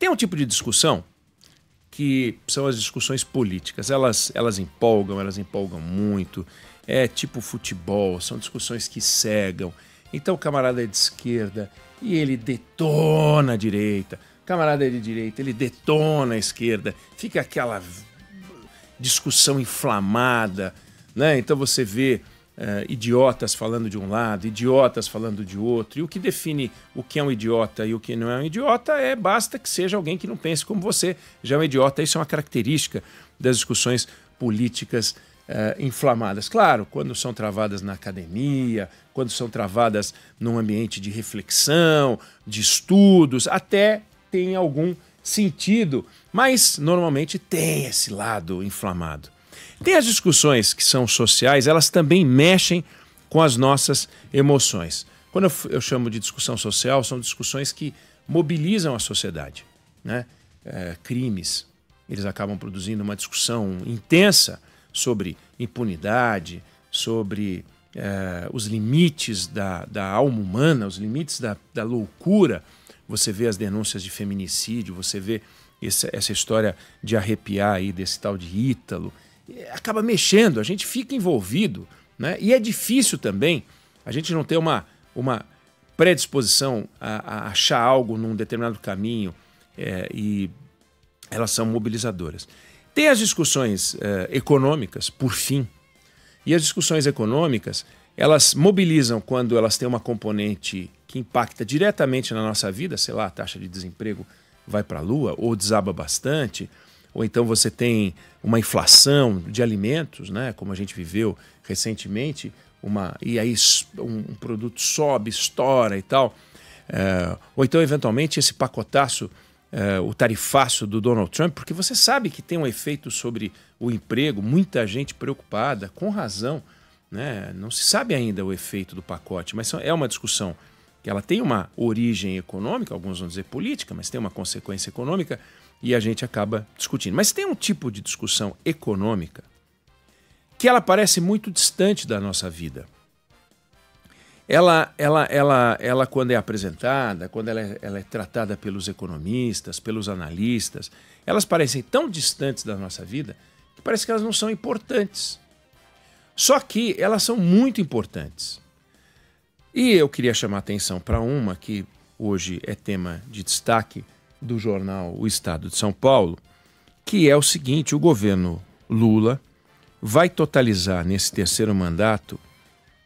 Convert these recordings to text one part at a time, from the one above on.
Tem um tipo de discussão que são as discussões políticas. Elas empolgam muito. É tipo futebol, são discussões que cegam. Então o camarada é de esquerda e ele detona a direita. O camarada é de direita, ele detona a esquerda. Fica aquela discussão inflamada, né? Então você vê idiotas falando de um lado, idiotas falando de outro. E o que define o que é um idiota e o que não é um idiota basta que seja alguém que não pense como você. Já é um idiota, isso é uma característica das discussões políticas inflamadas. Claro, quando são travadas na academia, quando são travadas num ambiente de reflexão, de estudos, até tem algum sentido, mas normalmente tem esse lado inflamado. Tem as discussões que são sociais, elas também mexem com as nossas emoções. Quando eu chamo de discussão social, são discussões que mobilizam a sociedade, né? Crimes, eles acabam produzindo uma discussão intensa sobre impunidade, sobre os limites da alma humana, os limites da loucura. Você vê as denúncias de feminicídio, você vê essa história de arrepiar aí desse tal de Ítalo. Acaba mexendo, a gente fica envolvido, né? E é difícil também a gente não ter uma predisposição a achar algo num determinado caminho e elas são mobilizadoras. Tem as discussões econômicas, por fim, e as discussões econômicas, elas mobilizam quando elas têm uma componente que impacta diretamente na nossa vida, sei lá, a taxa de desemprego vai para a lua ou desaba bastante, ou então você tem uma inflação de alimentos, né, como a gente viveu recentemente, e aí um produto sobe, estoura e tal, ou então eventualmente esse pacotaço, o tarifaço do Donald Trump, porque você sabe que tem um efeito sobre o emprego, muita gente preocupada, com razão, né? Não se sabe ainda o efeito do pacote, mas é uma discussão que ela tem uma origem econômica, alguns vão dizer política, mas tem uma consequência econômica e a gente acaba discutindo. Mas tem um tipo de discussão econômica que ela parece muito distante da nossa vida. Ela quando é apresentada, quando ela é tratada pelos economistas, pelos analistas, elas parecem tão distantes da nossa vida que parece que elas não são importantes. Só que elas são muito importantes. E eu queria chamar a atenção para uma que hoje é tema de destaque do jornal O Estado de São Paulo, que é o seguinte: o governo Lula vai totalizar nesse terceiro mandato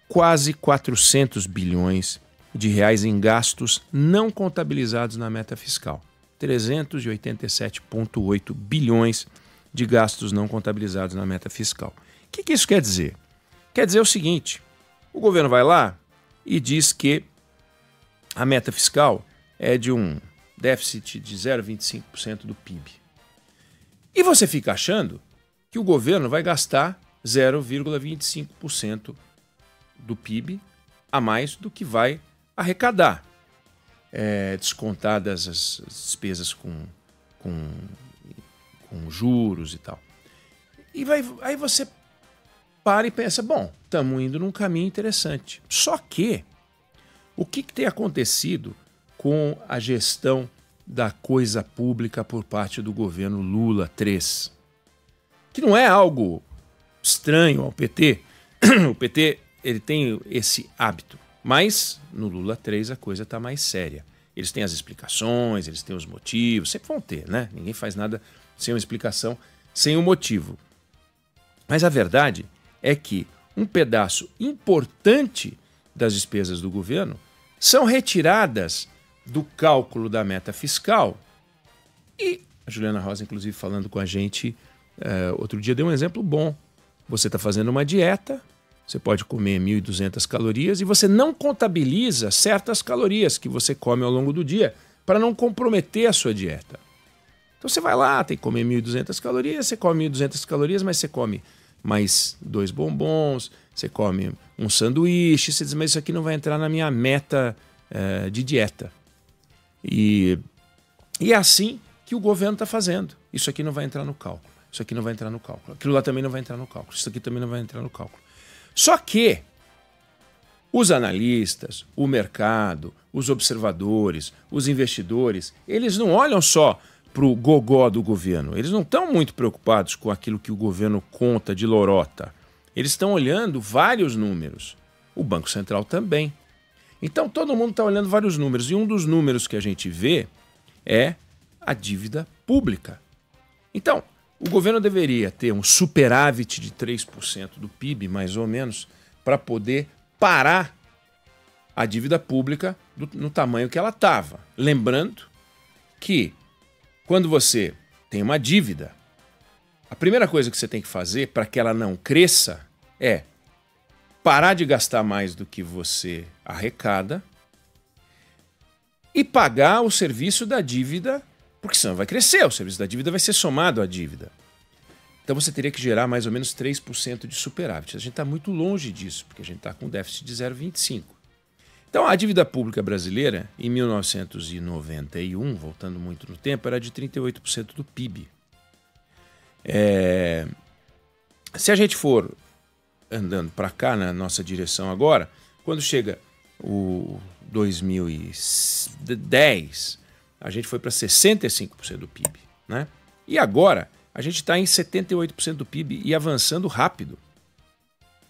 quase 400 bilhões de reais em gastos não contabilizados na meta fiscal. 387,8 bilhões de gastos não contabilizados na meta fiscal. O que isso quer dizer? Quer dizer o seguinte: o governo vai lá e diz que a meta fiscal é de um déficit de 0,25% do PIB. E você fica achando que o governo vai gastar 0,25% do PIB a mais do que vai arrecadar, descontadas as despesas com juros e tal. Aí você para e pensa, bom, estamos indo num caminho interessante. Só que o que tem acontecido com a gestão da coisa pública por parte do governo Lula III? Que não é algo estranho ao PT. O PT ele tem esse hábito, mas no Lula III a coisa está mais séria. Eles têm as explicações, eles têm os motivos, sempre vão ter, né? Ninguém faz nada sem uma explicação, sem um motivo. Mas a verdade é que um pedaço importante das despesas do governo são retiradas do cálculo da meta fiscal. E a Juliana Rosa, inclusive, falando com a gente outro dia, deu um exemplo bom. Você está fazendo uma dieta, você pode comer 1.200 calorias e você não contabiliza certas calorias que você come ao longo do dia para não comprometer a sua dieta. Então você vai lá, tem que comer 1.200 calorias, você come 1.200 calorias, mas você come mais 2 bombons, você come um sanduíche, você diz, mas isso aqui não vai entrar na minha meta de dieta. E é assim que o governo está fazendo. Isso aqui não vai entrar no cálculo, isso aqui não vai entrar no cálculo, aquilo lá também não vai entrar no cálculo, isso aqui também não vai entrar no cálculo. Só que Os analistas, o mercado, os observadores, os investidores, eles não olham só para o gogó do governo. Eles não estão muito preocupados com aquilo que o governo conta de lorota. Eles estão olhando vários números. O Banco Central também. Então todo mundo está olhando vários números. E um dos números que a gente vê é a dívida pública. Então, o governo deveria ter um superávit de 3% do PIB, mais ou menos, para poder parar a dívida pública no tamanho que ela estava. Lembrando que quando você tem uma dívida, a primeira coisa que você tem que fazer para que ela não cresça é parar de gastar mais do que você arrecada e pagar o serviço da dívida, porque senão vai crescer, o serviço da dívida vai ser somado à dívida. Então você teria que gerar mais ou menos 3% de superávit. A gente está muito longe disso, porque a gente está com um déficit de 0,25%. Então a dívida pública brasileira, em 1991, voltando muito no tempo, era de 38% do PIB. Se a gente for andando para cá, na nossa direção agora, quando chega o 2010, a gente foi para 65% do PIB, né? E agora a gente está em 78% do PIB e avançando rápido.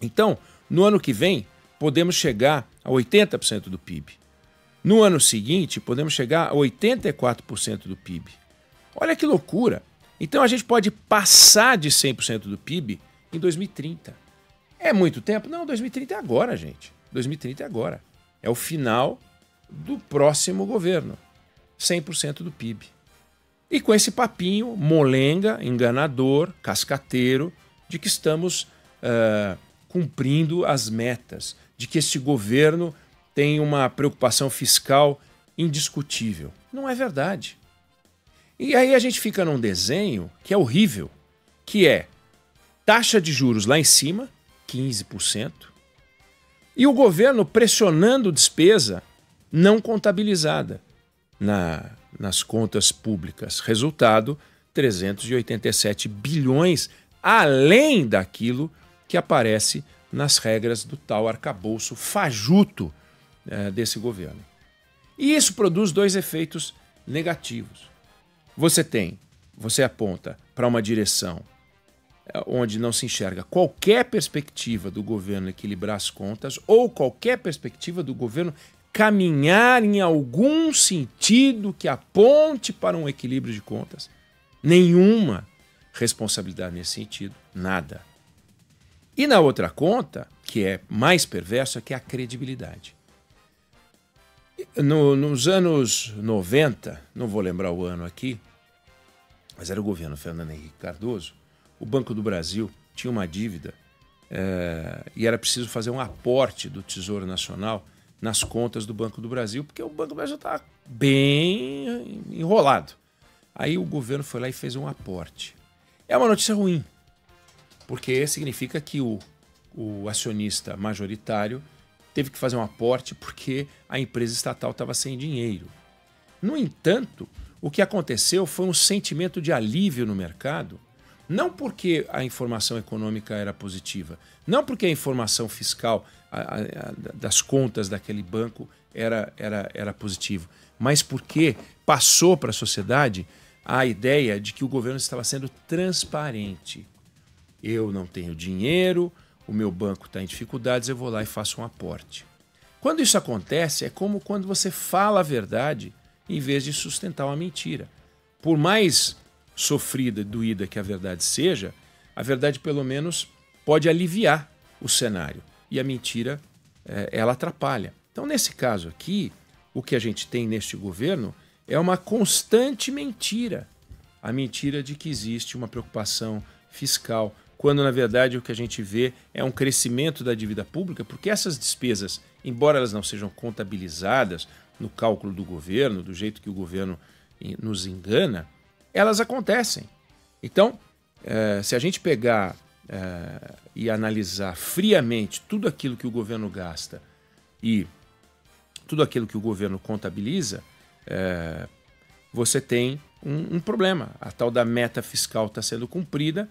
Então, no ano que vem, podemos chegar a 80% do PIB. No ano seguinte, podemos chegar a 84% do PIB. Olha que loucura! Então a gente pode passar de 100% do PIB em 2030. É muito tempo? Não, 2030 é agora, gente. 2030 é agora. É o final do próximo governo. 100% do PIB. E com esse papinho molenga, enganador, cascateiro, de que estamos cumprindo as metas, de que este governo tem uma preocupação fiscal indiscutível. Não é verdade. E aí a gente fica num desenho que é horrível, que é taxa de juros lá em cima, 15%, e o governo pressionando despesa não contabilizada nas contas públicas. Resultado, 387 bilhões, além daquilo que aparece nas regras do tal arcabouço fajuto desse governo. E isso produz dois efeitos negativos. Você aponta para uma direção onde não se enxerga qualquer perspectiva do governo equilibrar as contas ou qualquer perspectiva do governo caminhar em algum sentido que aponte para um equilíbrio de contas. Nenhuma responsabilidade nesse sentido, nada. E na outra conta, que é mais perversa, que é a credibilidade. Nos anos 90, não vou lembrar o ano aqui, mas era o governo Fernando Henrique Cardoso, o Banco do Brasil tinha uma dívida e era preciso fazer um aporte do Tesouro Nacional nas contas do Banco do Brasil, porque o Banco do Brasil estava bem enrolado. Aí o governo foi lá e fez um aporte. É uma notícia ruim, porque significa que o acionista majoritário teve que fazer um aporte porque a empresa estatal estava sem dinheiro. No entanto, o que aconteceu foi um sentimento de alívio no mercado, não porque a informação econômica era positiva, não porque a informação fiscal das contas daquele banco era positiva, mas porque passou para a sociedade a ideia de que o governo estava sendo transparente. Eu não tenho dinheiro, o meu banco está em dificuldades, eu vou lá e faço um aporte. Quando isso acontece, é como quando você fala a verdade em vez de sustentar uma mentira. Por mais sofrida e doída que a verdade seja, a verdade pelo menos pode aliviar o cenário. E a mentira, ela atrapalha. Então, nesse caso aqui, o que a gente tem neste governo é uma constante mentira. A mentira de que existe uma preocupação fiscal, quando na verdade o que a gente vê é um crescimento da dívida pública, porque essas despesas, embora elas não sejam contabilizadas no cálculo do governo, do jeito que o governo nos engana, elas acontecem. Então, se a gente pegar e analisar friamente tudo aquilo que o governo gasta e tudo aquilo que o governo contabiliza, você tem um problema. A tal da meta fiscal está sendo cumprida,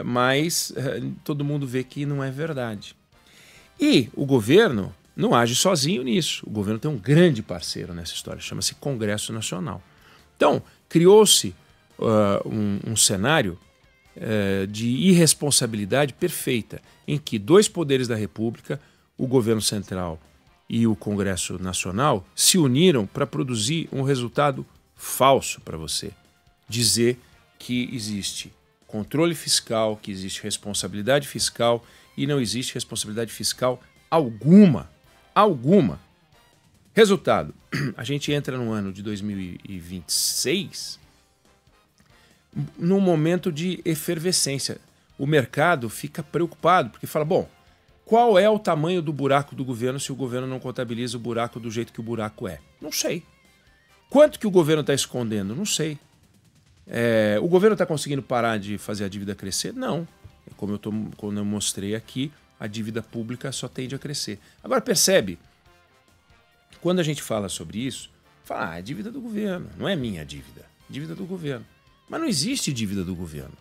mas todo mundo vê que não é verdade. E o governo não age sozinho nisso. O governo tem um grande parceiro nessa história, chama-se Congresso Nacional. Então, criou-se um cenário de irresponsabilidade perfeita, em que dois poderes da República, o governo central e o Congresso Nacional, se uniram para produzir um resultado falso para você. Dizer que existe controle fiscal, que existe responsabilidade fiscal e não existe responsabilidade fiscal alguma. Alguma. Resultado, a gente entra no ano de 2026 num momento de efervescência. O mercado fica preocupado, porque fala, bom, qual é o tamanho do buraco do governo se o governo não contabiliza o buraco do jeito que o buraco é? Não sei. Quanto que o governo está escondendo? Não sei. O governo está conseguindo parar de fazer a dívida crescer? Não. Como eu mostrei aqui, a dívida pública só tende a crescer. Agora percebe, quando a gente fala sobre isso, fala, é dívida do governo, não é minha dívida, dívida do governo. Mas não existe dívida do governo,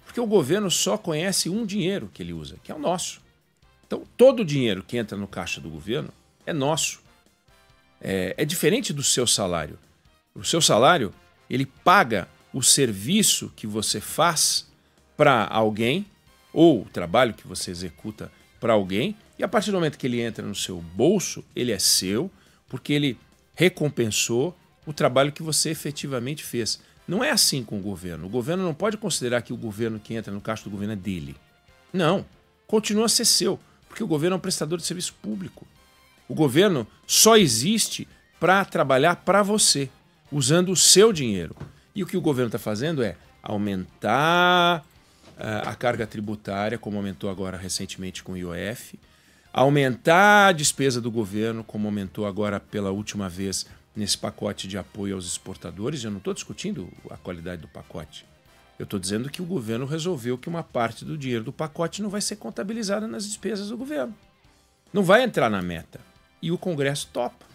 porque o governo só conhece um dinheiro que ele usa, que é o nosso. Então, todo o dinheiro que entra no caixa do governo é nosso. É diferente do seu salário. O seu salário, ele paga o serviço que você faz para alguém, ou o trabalho que você executa para alguém, e a partir do momento que ele entra no seu bolso, ele é seu, porque ele recompensou o trabalho que você efetivamente fez. Não é assim com o governo. O governo não pode considerar que o governo que entra no caixa do governo é dele. Não, continua a ser seu, porque o governo é um prestador de serviço público. O governo só existe para trabalhar para você, usando o seu dinheiro. E o que o governo está fazendo é aumentar a carga tributária, como aumentou agora recentemente com o IOF, aumentar a despesa do governo, como aumentou agora pela última vez nesse pacote de apoio aos exportadores. Eu não estou discutindo a qualidade do pacote. Eu estou dizendo que o governo resolveu que uma parte do dinheiro do pacote não vai ser contabilizada nas despesas do governo. Não vai entrar na meta. E o Congresso topa.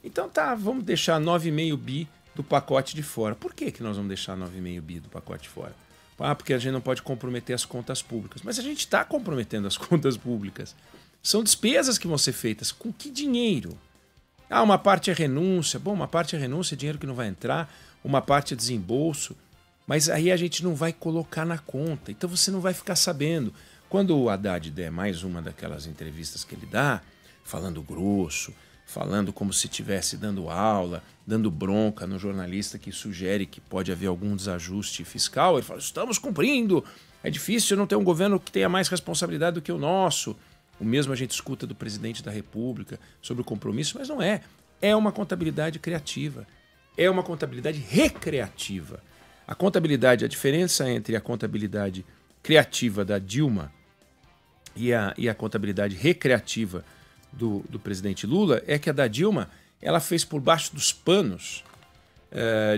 Então tá, vamos deixar 9,5 bi do pacote de fora. Por que nós vamos deixar 9,5 bi do pacote de fora? Porque a gente não pode comprometer as contas públicas. Mas a gente está comprometendo as contas públicas. São despesas que vão ser feitas. Com que dinheiro? Uma parte é renúncia. Bom, uma parte é renúncia, dinheiro que não vai entrar. Uma parte é desembolso. Mas aí a gente não vai colocar na conta. Então você não vai ficar sabendo. Quando o Haddad der mais uma daquelas entrevistas que ele dá, falando grosso, falando como se estivesse dando aula, dando bronca no jornalista que sugere que pode haver algum desajuste fiscal, ele fala, estamos cumprindo, é difícil não ter um governo que tenha mais responsabilidade do que o nosso. O mesmo a gente escuta do presidente da República sobre o compromisso, mas não é. É uma contabilidade criativa, é uma contabilidade recreativa. A contabilidade, a diferença entre a contabilidade criativa da Dilma e a contabilidade recreativa do presidente Lula é que a da Dilma ela fez por baixo dos panos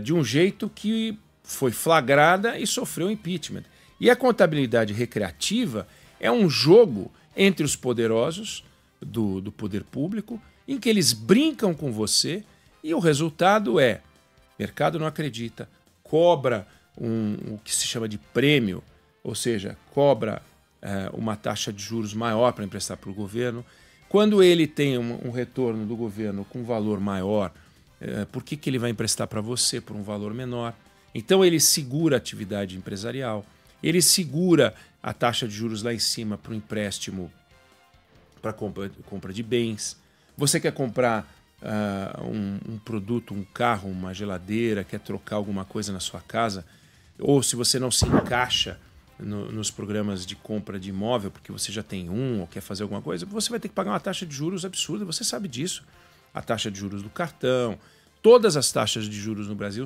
de um jeito que foi flagrada e sofreu impeachment. E a contabilidade recreativa é um jogo entre os poderosos do poder público em que eles brincam com você e o resultado é, o mercado não acredita, cobra o que se chama de prêmio, ou seja, cobra uma taxa de juros maior para emprestar para o governo. Quando ele tem um retorno do governo com um valor maior, por que ele vai emprestar para você por um valor menor? Então ele segura a atividade empresarial, ele segura a taxa de juros lá em cima para o empréstimo, para compra de bens. Você quer comprar um produto, um carro, uma geladeira, quer trocar alguma coisa na sua casa, ou se você não se encaixa nos programas de compra de imóvel, porque você já tem ou quer fazer alguma coisa, você vai ter que pagar uma taxa de juros absurda, você sabe disso. A taxa de juros do cartão, todas as taxas de juros no Brasil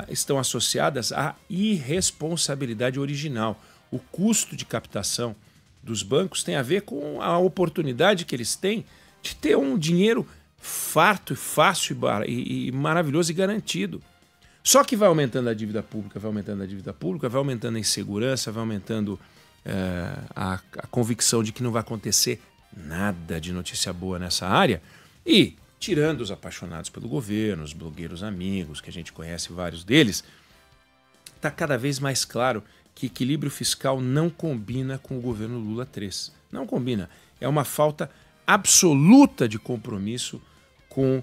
estão associadas à irresponsabilidade original. O custo de captação dos bancos tem a ver com a oportunidade que eles têm de ter um dinheiro farto e fácil e maravilhoso e garantido. Só que vai aumentando a dívida pública, vai aumentando a dívida pública, vai aumentando a insegurança, vai aumentando a convicção de que não vai acontecer nada de notícia boa nessa área. E, tirando os apaixonados pelo governo, os blogueiros amigos, que a gente conhece vários deles, está cada vez mais claro que equilíbrio fiscal não combina com o governo Lula 3. Não combina. é uma falta absoluta de compromisso com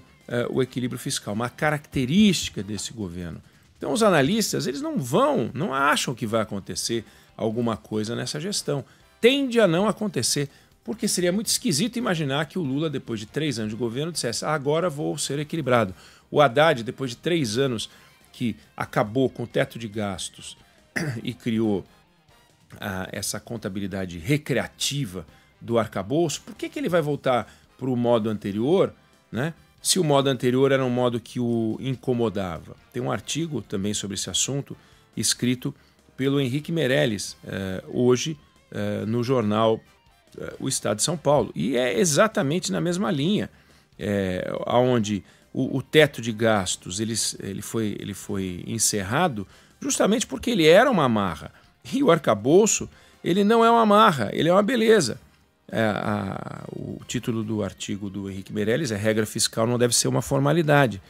o equilíbrio fiscal, uma característica desse governo. Então os analistas, eles não acham que vai acontecer alguma coisa nessa gestão. Tende a não acontecer, porque seria muito esquisito imaginar que o Lula, depois de 3 anos de governo, dissesse: agora vou ser equilibrado. O Haddad, depois de 3 anos que acabou com o teto de gastos e criou essa contabilidade recreativa do arcabouço, por que ele vai voltar para o modo anterior, né? Se o modo anterior era um modo que o incomodava? Tem um artigo também sobre esse assunto, escrito pelo Henrique Meirelles, hoje no jornal O Estado de São Paulo. E é exatamente na mesma linha, onde o teto de gastos ele foi encerrado justamente porque ele era uma amarra. E o arcabouço, ele não é uma amarra, ele é uma beleza. O título do artigo do Henrique Meirelles é "Regra fiscal não deve ser uma formalidade".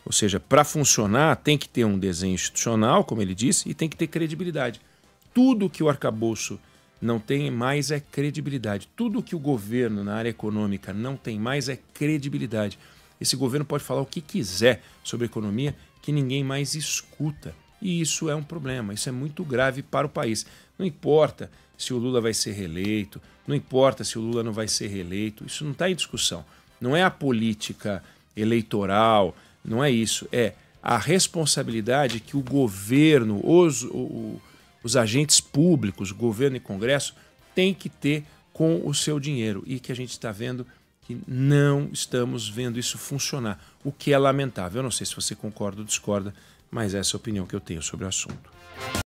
Ou seja, para funcionar tem que ter um desenho institucional, como ele disse, e tem que ter credibilidade. Tudo que o arcabouço não tem mais é credibilidade. Tudo que o governo na área econômica não tem mais é credibilidade. Esse governo pode falar o que quiser sobre economia que ninguém mais escuta. E isso é um problema, isso é muito grave para o país. Não importa se o Lula vai ser reeleito, não importa se o Lula não vai ser reeleito, isso não está em discussão. Não é a política eleitoral, não é isso. É a responsabilidade que o governo, os agentes públicos, governo e Congresso, têm que ter com o seu dinheiro. E que a gente está vendo que não estamos vendo isso funcionar, o que é lamentável. Eu não sei se você concorda ou discorda, mas essa é a opinião que eu tenho sobre o assunto.